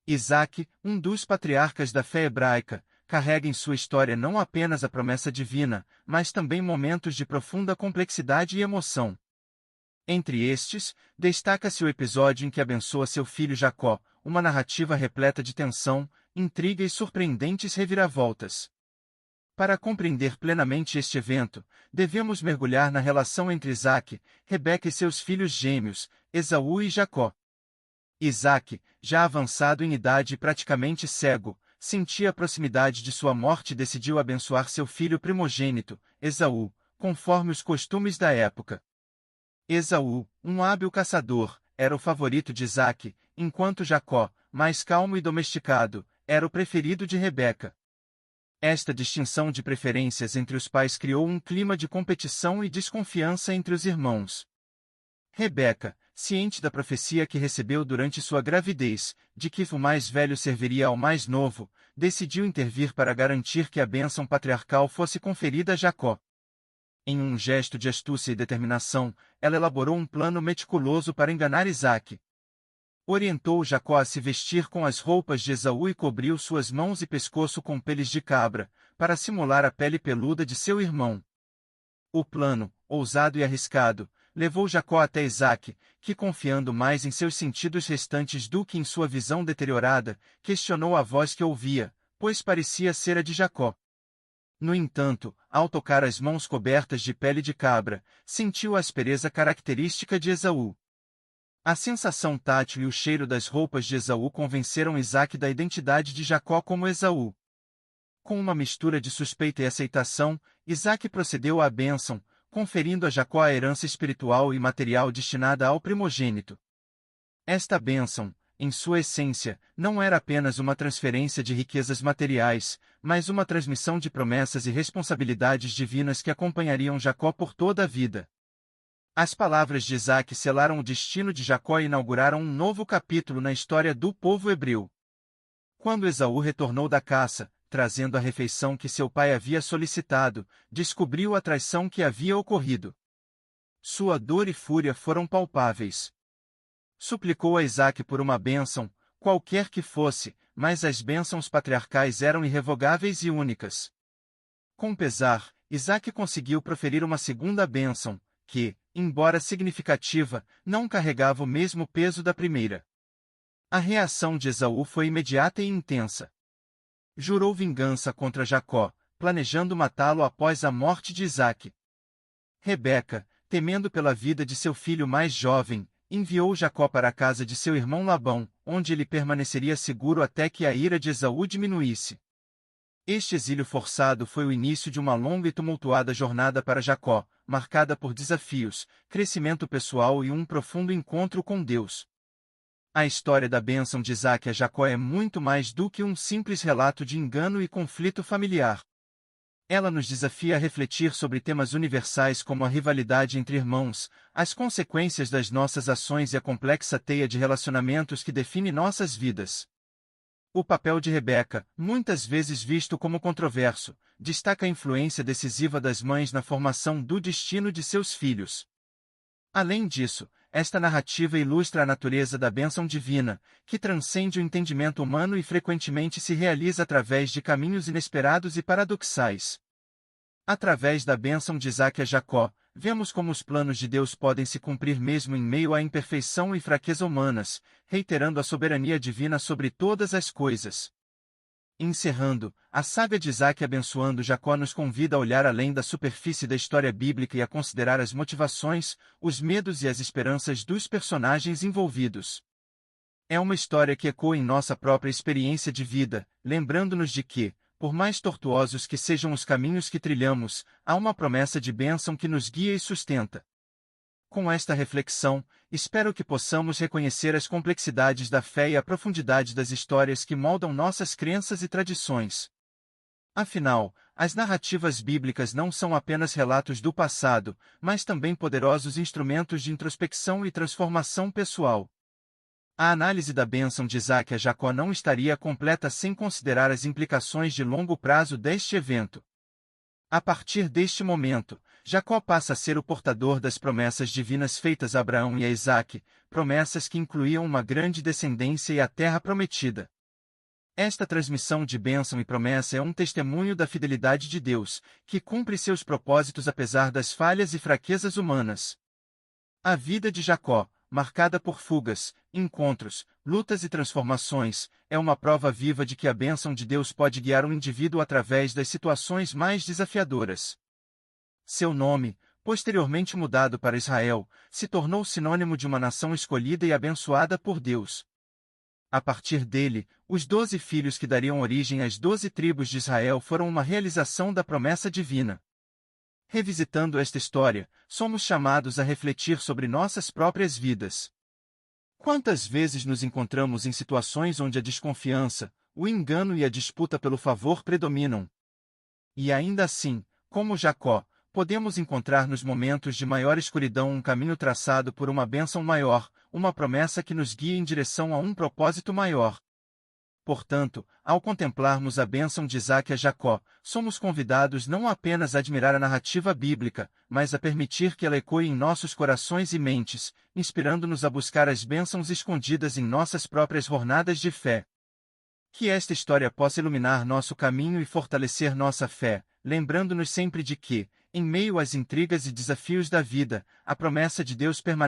Isaque, um dos patriarcas da fé hebraica, carrega em sua história não apenas a promessa divina, mas também momentos de profunda complexidade e emoção. Entre estes, destaca-se o episódio em que abençoa seu filho Jacó, uma narrativa repleta de tensão, intriga e surpreendentes reviravoltas. Para compreender plenamente este evento, devemos mergulhar na relação entre Isaque, Rebeca e seus filhos gêmeos, Esaú e Jacó. Isaque, já avançado em idade e praticamente cego, sentia a proximidade de sua morte e decidiu abençoar seu filho primogênito, Esaú, conforme os costumes da época. Esaú, um hábil caçador, era o favorito de Isaque, enquanto Jacó, mais calmo e domesticado, era o preferido de Rebeca. Esta distinção de preferências entre os pais criou um clima de competição e desconfiança entre os irmãos. Rebeca, ciente da profecia que recebeu durante sua gravidez, de que o mais velho serviria ao mais novo, decidiu intervir para garantir que a bênção patriarcal fosse conferida a Jacó. Em um gesto de astúcia e determinação, ela elaborou um plano meticuloso para enganar Isaque. Orientou Jacó a se vestir com as roupas de Esaú e cobriu suas mãos e pescoço com peles de cabra, para simular a pele peluda de seu irmão. O plano, ousado e arriscado, levou Jacó até Isaque, que, confiando mais em seus sentidos restantes do que em sua visão deteriorada, questionou a voz que ouvia, pois parecia ser a de Jacó. No entanto, ao tocar as mãos cobertas de pele de cabra, sentiu a aspereza característica de Esaú. A sensação tátil e o cheiro das roupas de Esaú convenceram Isaque da identidade de Jacó como Esaú. Com uma mistura de suspeita e aceitação, Isaque procedeu à bênção, conferindo a Jacó a herança espiritual e material destinada ao primogênito. Esta bênção, em sua essência, não era apenas uma transferência de riquezas materiais, mas uma transmissão de promessas e responsabilidades divinas que acompanhariam Jacó por toda a vida. As palavras de Isaque selaram o destino de Jacó e inauguraram um novo capítulo na história do povo hebreu. Quando Esaú retornou da caça, trazendo a refeição que seu pai havia solicitado, descobriu a traição que havia ocorrido. Sua dor e fúria foram palpáveis. Suplicou a Isaque por uma bênção, qualquer que fosse, mas as bênçãos patriarcais eram irrevogáveis e únicas. Com pesar, Isaque conseguiu proferir uma segunda bênção, que, embora significativa, não carregava o mesmo peso da primeira. A reação de Esaú foi imediata e intensa. Jurou vingança contra Jacó, planejando matá-lo após a morte de Isaque. Rebeca, temendo pela vida de seu filho mais jovem, enviou Jacó para a casa de seu irmão Labão, onde ele permaneceria seguro até que a ira de Esaú diminuísse. Este exílio forçado foi o início de uma longa e tumultuada jornada para Jacó, marcada por desafios, crescimento pessoal e um profundo encontro com Deus. A história da bênção de Isaque a Jacó é muito mais do que um simples relato de engano e conflito familiar. Ela nos desafia a refletir sobre temas universais como a rivalidade entre irmãos, as consequências das nossas ações e a complexa teia de relacionamentos que define nossas vidas. O papel de Rebeca, muitas vezes visto como controverso, destaca a influência decisiva das mães na formação do destino de seus filhos. Além disso, esta narrativa ilustra a natureza da bênção divina, que transcende o entendimento humano e frequentemente se realiza através de caminhos inesperados e paradoxais. Através da bênção de Isaque a Jacó, vemos como os planos de Deus podem se cumprir mesmo em meio à imperfeição e fraqueza humanas, reiterando a soberania divina sobre todas as coisas. Encerrando, a saga de Isaque abençoando Jacó nos convida a olhar além da superfície da história bíblica e a considerar as motivações, os medos e as esperanças dos personagens envolvidos. É uma história que ecoa em nossa própria experiência de vida, lembrando-nos de que, por mais tortuosos que sejam os caminhos que trilhamos, há uma promessa de bênção que nos guia e sustenta. Com esta reflexão, espero que possamos reconhecer as complexidades da fé e a profundidade das histórias que moldam nossas crenças e tradições. Afinal, as narrativas bíblicas não são apenas relatos do passado, mas também poderosos instrumentos de introspecção e transformação pessoal. A análise da bênção de Isaque a Jacó não estaria completa sem considerar as implicações de longo prazo deste evento. A partir deste momento, Jacó passa a ser o portador das promessas divinas feitas a Abraão e a Isaque, promessas que incluíam uma grande descendência e a terra prometida. Esta transmissão de bênção e promessa é um testemunho da fidelidade de Deus, que cumpre seus propósitos apesar das falhas e fraquezas humanas. A vida de Jacó, marcada por fugas, encontros, lutas e transformações, é uma prova viva de que a bênção de Deus pode guiar um indivíduo através das situações mais desafiadoras. Seu nome, posteriormente mudado para Israel, se tornou sinônimo de uma nação escolhida e abençoada por Deus. A partir dele, os 12 filhos que dariam origem às 12 tribos de Israel foram uma realização da promessa divina. Revisitando esta história, somos chamados a refletir sobre nossas próprias vidas. Quantas vezes nos encontramos em situações onde a desconfiança, o engano e a disputa pelo favor predominam? E ainda assim, como Jacó, podemos encontrar nos momentos de maior escuridão um caminho traçado por uma bênção maior, uma promessa que nos guia em direção a um propósito maior. Portanto, ao contemplarmos a bênção de Isaque a Jacó, somos convidados não apenas a admirar a narrativa bíblica, mas a permitir que ela ecoe em nossos corações e mentes, inspirando-nos a buscar as bênçãos escondidas em nossas próprias jornadas de fé. Que esta história possa iluminar nosso caminho e fortalecer nossa fé, lembrando-nos sempre de que, em meio às intrigas e desafios da vida, a promessa de Deus permanece